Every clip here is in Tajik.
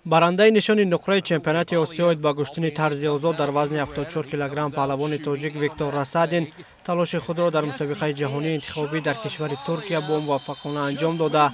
барандаи нишони нуқраи чемпионати осиёд ба куштани тарзи озод дар вазни 74 кг паҳлавони тоҷик Виктор Рассадин талоши худро дар мусобиқаи ҷаҳонии интихобӣ дар кишвари Туркия бо муваффақона анҷом дода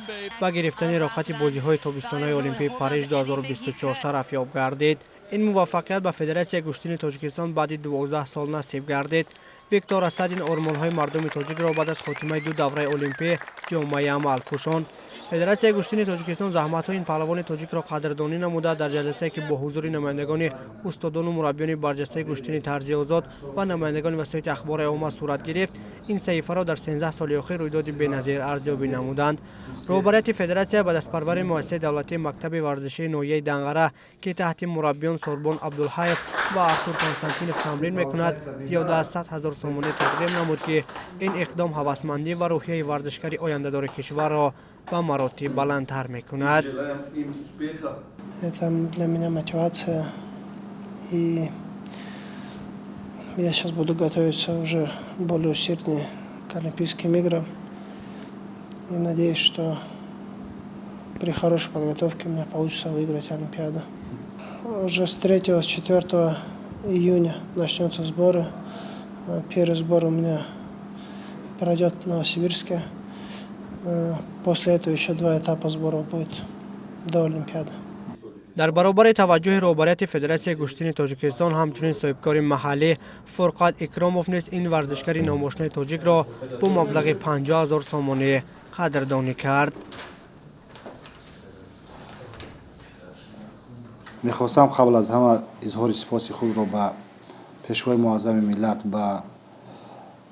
ба гирифтани роҳхати бозиҳои тобистонаи Олимпии Париж 2024 шараф ёб гардид. ин муваффақият ба Федератсияи куштини Тоҷикистон баъди 12 сол насиб гардид. Виктор Рассадин ормонҳои мардуми тоҷикро баъд аз хотимаи ду давраи олимпӣ ҷомаи амал пӯшонд. Федератсияи куштини Тоҷикистон заҳматҳои ин паҳлавони тоҷикро қадрдонӣ намуда дар ҷаласае ки бо ҳузури намояндагони устодону мураббиёни барҷастаи куштини тарзи озод ва намояндагони васоити ахбори omma сурат гирифт, ин саҳифаро дар 13 соли охир рӯйдоди беназир арзёбӣ намуданд. роҳбарияти федератсия ба дастпарвари муассисаи давлатии мактаби варзишии ноҳияи Данғара ки таҳти мураббиён Сорбон Абдулҳаев ва Артур Константинов тамрин мекунад, зиёда аз 100 000 сомонӣ тақдим намуд ки ин иқдом ҳавасмандӣ ва рӯҳияи варзишгари ояндадори кишварро ба маротиб баландтар мекунад. Это для меня мотивация, и я сейчас буду готовиться уже более усерднее к Олимпийским играм. И надеюсь, что при хорошей подготовке у меня получится выиграть Олимпиаду. Уже с 3-4 июня начнутся сборы. Первый сбор у меня пройдет в Новосибирске. После этого еще 2 этапа сборов будет до Олимпиады. дар баробари таваҷҷӯҳи роҳбарияти Федератсияи куштини Тоҷикистон ҳамчунин соҳибкори маҳаллӣ Фурқат Икромов низ ин варзишгари номошнои тоҷикро бо маблағи 50 000 сомонӣ қадрдонӣ кард. мехостам қабл аз ҳама изҳори сипоси худро ба пешвои муаззами миллат, ба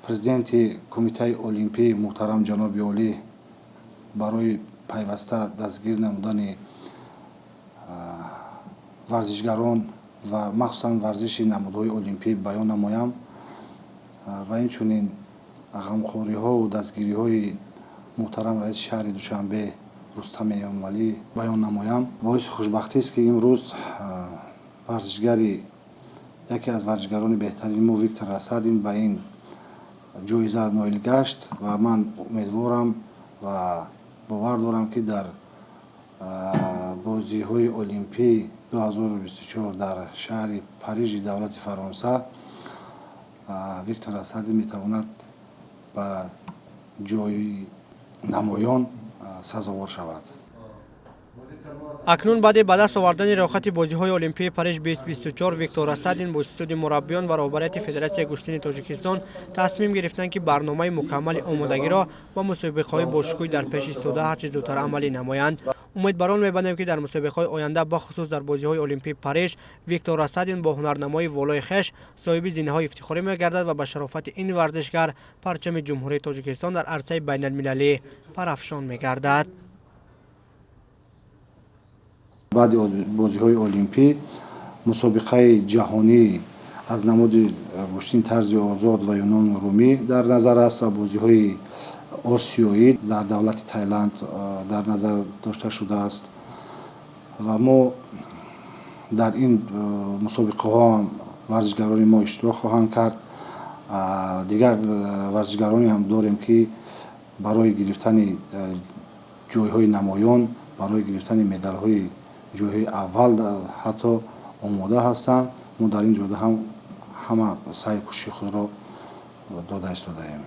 президенти кумитаи олимпии муҳтарам ҷаноби олӣ барои пайваста дастгир намудани варзишгарон ва махсусан варзиши намудҳои олимпӣ баён намоям ва инчунин ғамхориҳоу дастгириҳои муҳтарам раиси шаҳри Душанбе Рустами Эмомалӣ баён намоям. боиси хушбахтист ки имрӯз яке аз варзишгарони беҳтарини мо Виктор Рассадин ба ин ҷоиза ноил гашт ва ман умедворам ва бовар дорам ки дар бозиҳои олимпии 2024 дар шаҳри Парижи давлати Фаронса Виктор Рассадин метавонад ба ҷои намоён сазовор шавад. акнун баъди ба даст овардани роҳхати бозиҳои олимпии Париж 2024 Виктор Рассадин бо истуди мураббиён ва роҳбарияти Федератсияи куштини Тоҷикистон тасмим гирифтанд ки барномаи мукаммали омодагиро ва мусобиқаҳои бошукӯй дар пеши сода ҳарчи зудтар амалӣ намоянд. умед бар он мебандем ки дар мусобиқаҳои оянда бахусус дар бозиҳои олимпии Париж Виктор Рассадин бо ҳунарнамои волои хеш соҳиби зинаҳои ифтихорӣ мегардад ва ба шарофати ин варзишгар парчами ҷумҳурии Тоҷикистон дар арсаи байналмилалӣ парафшон мегардад. баъди бозиҳои олимпӣ мусобиқаи ҷаҳонӣ аз намуди куштини тарзи озод ва юнони румӣ дар назар аст ва бозиҳои осиёӣ дар давлати Таиланд дар назар дошта шудааст ва мо дар ин мусобиқаҳо ҳам варзишгарони мо иштирок хоҳанд кард. дигар варзишгароне ҳам дорем ки барои гирифтани ҷойҳои намоён, барои гирифтани медалҳои ҷойҳои аввал ҳатто омода ҳастанд. мо дар ин ҷода ҳам ҳама саъи кӯшиши худро дода истодаем.